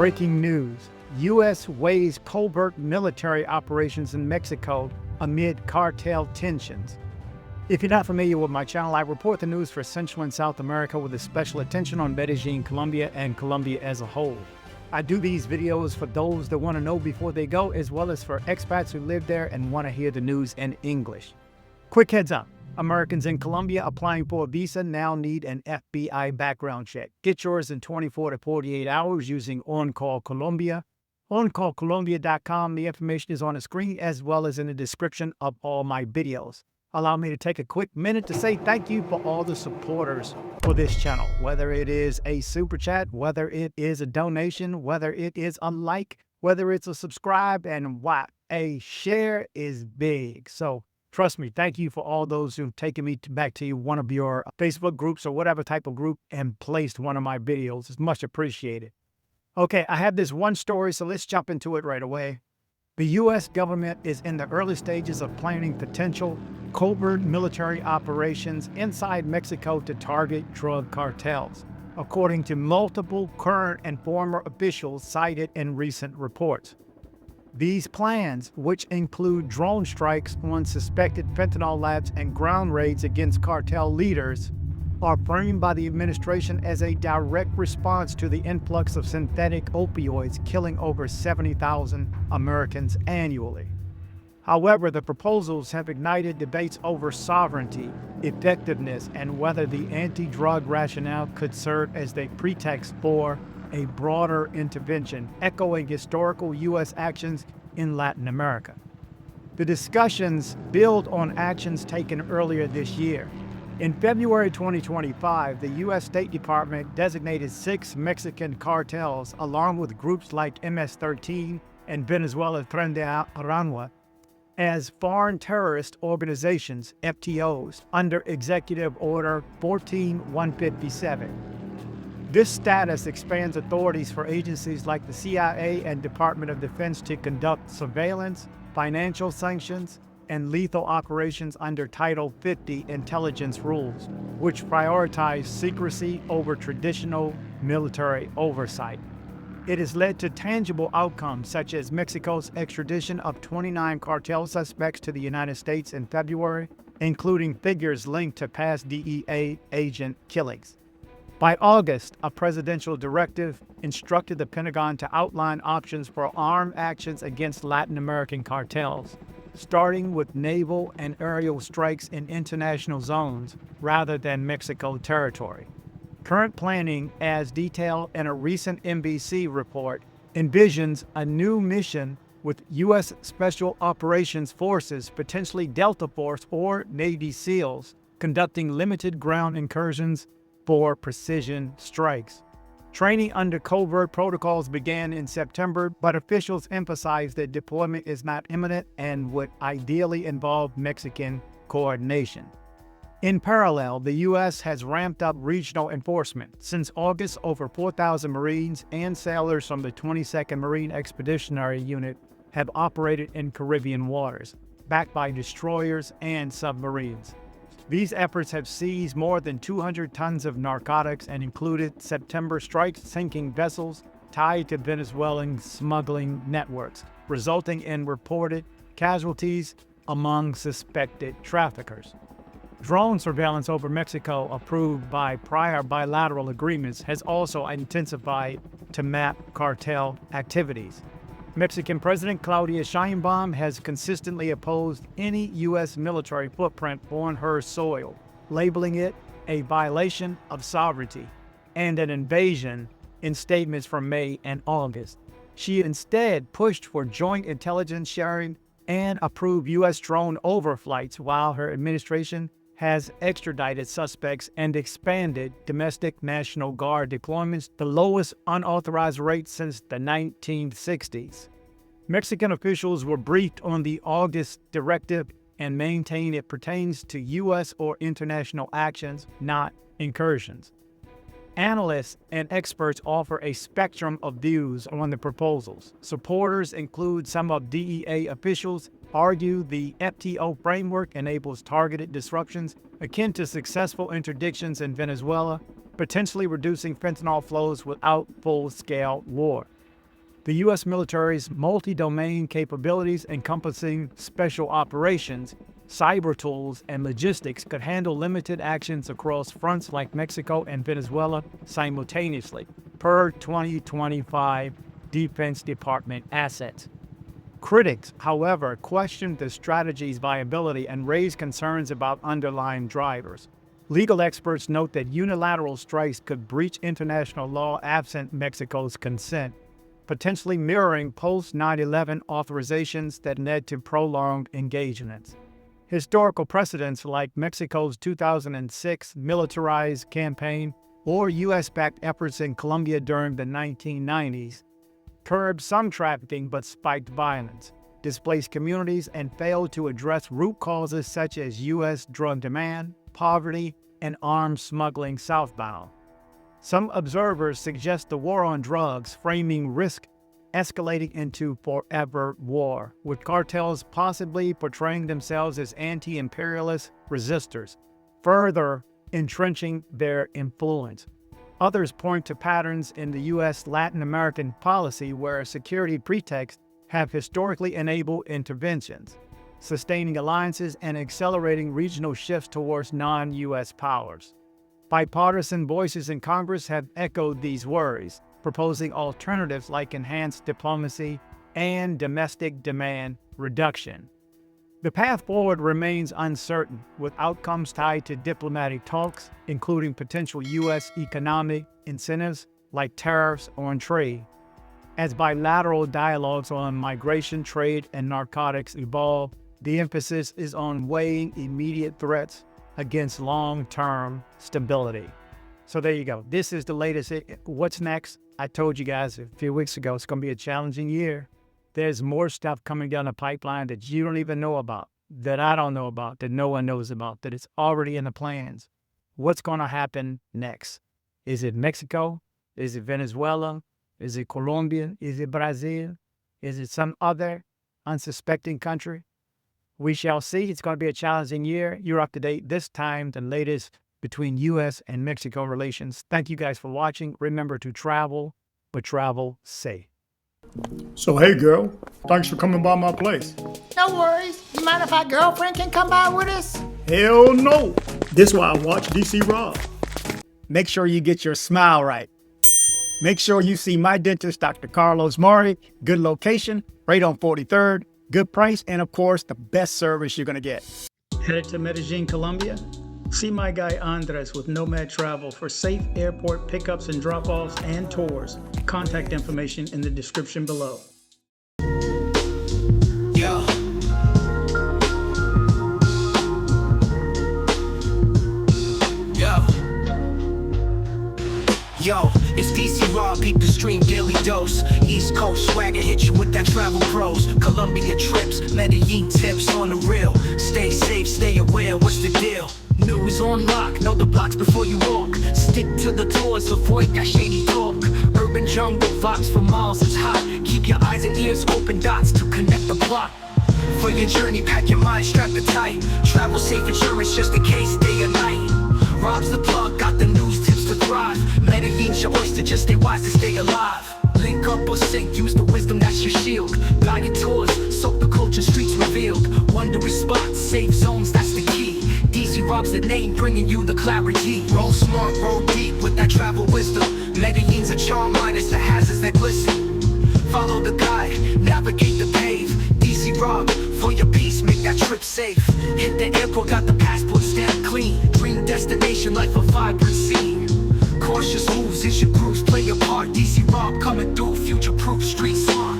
Breaking news. U.S. weighs covert military operations in Mexico amid cartel tensions. If you're not familiar with my channel, I report the news for Central and South America with a special attention on Medellin, Colombia, and Colombia as a whole. I do these videos for those that want to know before they go, as well as for expats who live there and want to hear the news in English. Quick heads up. Americans in Colombia applying for a visa now need an FBI background check. Get yours in 24 to 48 hours using OnCall Colombia. OnCallColombia.com. The information is on the screen as well as in the description of all my videos. Allow me to take a quick minute to say thank you for all the supporters for this channel. Whether it is a super chat, whether it is a donation, whether it is a like, whether it's a subscribe, and what a share is big. So trust me, thank you for all those who've taken me back to one of your Facebook groups or whatever type of group and placed one of my videos. It's much appreciated. Okay, I have this one story, so let's jump into it right away. The U.S. government is in the early stages of planning potential covert military operations inside Mexico to target drug cartels, according to multiple current and former officials cited in recent reports. These plans, which include drone strikes on suspected fentanyl labs and ground raids against cartel leaders, are framed by the administration as a direct response to the influx of synthetic opioids killing over 70,000 Americans annually. However, the proposals have ignited debates over sovereignty, effectiveness, and whether the anti-drug rationale could serve as a pretext for a broader intervention, echoing historical U.S. actions in Latin America. The discussions build on actions taken earlier this year. In February 2025, the U.S. State Department designated 6 Mexican cartels, along with groups like MS-13 and Venezuela's Tren de Aragua, as foreign terrorist organizations, FTOs, under Executive Order 14157. This status expands authorities for agencies like the CIA and Department of Defense to conduct surveillance, financial sanctions, and lethal operations under Title 50 intelligence rules, which prioritize secrecy over traditional military oversight. It has led to tangible outcomes such as Mexico's extradition of 29 cartel suspects to the United States in February, including figures linked to past DEA agent killings. By August, a presidential directive instructed the Pentagon to outline options for armed actions against Latin American cartels, starting with naval and aerial strikes in international zones rather than Mexico territory. Current planning, as detailed in a recent NBC report, envisions a new mission with U.S. Special Operations Forces, potentially Delta Force or Navy SEALs, conducting limited ground incursions for precision strikes. Training under covert protocols began in September, but officials emphasized that deployment is not imminent and would ideally involve Mexican coordination. In parallel, the U.S. has ramped up regional enforcement. Since August, over 4,000 Marines and sailors from the 22nd Marine Expeditionary Unit have operated in Caribbean waters, backed by destroyers and submarines. These efforts have seized more than 200 tons of narcotics and included September strikes sinking vessels tied to Venezuelan smuggling networks, resulting in reported casualties among suspected traffickers. Drone surveillance over Mexico, approved by prior bilateral agreements, has also intensified to map cartel activities. Mexican President Claudia Sheinbaum has consistently opposed any U.S. military footprint on her soil, labeling it a violation of sovereignty and an invasion in statements from May and August. She instead pushed for joint intelligence sharing and approved U.S. drone overflights, while her administration has extradited suspects and expanded domestic National Guard deployments, the lowest unauthorized rate since the 1960s. Mexican officials were briefed on the August directive and maintain it pertains to U.S. or international actions, not incursions. Analysts and experts offer a spectrum of views on the proposals. Supporters include some of DEA officials, argue the FTO framework enables targeted disruptions akin to successful interdictions in Venezuela, potentially reducing fentanyl flows without full-scale war. The U.S. military's multi-domain capabilities encompassing special operations, cyber tools, and logistics could handle limited actions across fronts like Mexico and Venezuela simultaneously, per 2025 Defense Department assets. Critics, however, questioned the strategy's viability and raised concerns about underlying drivers. Legal experts note that unilateral strikes could breach international law absent Mexico's consent, potentially mirroring post-9/11 authorizations that led to prolonged engagements. Historical precedents like Mexico's 2006 militarized campaign or U.S.-backed efforts in Colombia during the 1990s curbed some trafficking but spiked violence, displaced communities, and failed to address root causes such as U.S. drug demand, poverty, and arms smuggling southbound. Some observers suggest the war on drugs framing risk escalating into forever war, with cartels possibly portraying themselves as anti-imperialist resistors, further entrenching their influence. Others point to patterns in the U.S. Latin American policy where security pretexts have historically enabled interventions, sustaining alliances and accelerating regional shifts towards non-U.S. powers. Bipartisan voices in Congress have echoed these worries, proposing alternatives like enhanced diplomacy and domestic demand reduction. The path forward remains uncertain, with outcomes tied to diplomatic talks, including potential U.S. economic incentives like tariffs on trade. As bilateral dialogues on migration, trade, and narcotics evolve, the emphasis is on weighing immediate threats against long-term stability. So there you go. This is the latest. What's next? I told you guys a few weeks ago, it's going to be a challenging year. There's more stuff coming down the pipeline that you don't even know about, that I don't know about, that no one knows about, that it's already in the plans. What's going to happen next? Is it Mexico? Is it Venezuela? Is it Colombia? Is it Brazil? Is it some other unsuspecting country? We shall see. It's going to be a challenging year. You're up to date this time, the latest between U.S. and Mexico relations. Thank you guys for watching. Remember to travel, but travel safe. So, hey girl, thanks for coming by my place. No worries. You mind if our girlfriend can come by with us? Hell no. This why I watch dcbornrob. Make sure you get your smile right. Make sure you see my dentist, Dr. Carlos Mari. Good location, right on 43rd. Good price, and of course, the best service you're gonna get. Headed to Medellin, Colombia? See my guy Andres with Nomad Travel for safe airport pickups and drop-offs and tours. Contact information in the description below. Yo. Yo, it's dcbornrob, peep the stream, daily dose. East Coast swagger, hit you with that travel pros. Colombia trips, Medellin tips on the real. Stay safe, stay aware, what's the deal? News on lock, know the blocks before you walk. Stick to the tours, avoid that shady talk. Urban jungle vibes for miles is hot. Keep your eyes and ears open, dots to connect the plot. For your journey, pack your mind, strap it tight. Travel safe insurance just in case, day or night. Rob's the plug, got the news tips to thrive. Medellin's your oyster, just stay wise to stay alive. Link up or sink, use the wisdom that's your shield. Guided tours, soak the culture, streets revealed. Wondrous spots, safe zones, that's the key. dcbornrob's the name, bringing you the clarity. Roll smart, roll deep with that travel wisdom. Medellin's a charm, minus the hazards that glisten. Follow the guide, navigate the pave. dcbornrob, for your peace, make that trip safe. Hit the airport, got the passport stamped clean. Dream destination, life a vibrant scene. Cautious moves is your grooves, play your part. dcbornrob coming through, future-proof street smart.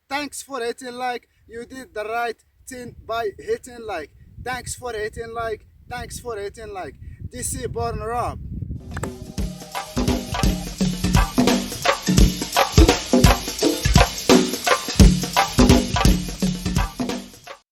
Thanks for hitting like. You did the right thing by hitting like. Thanks for hitting like. Thanks for hitting like. dcbornrob.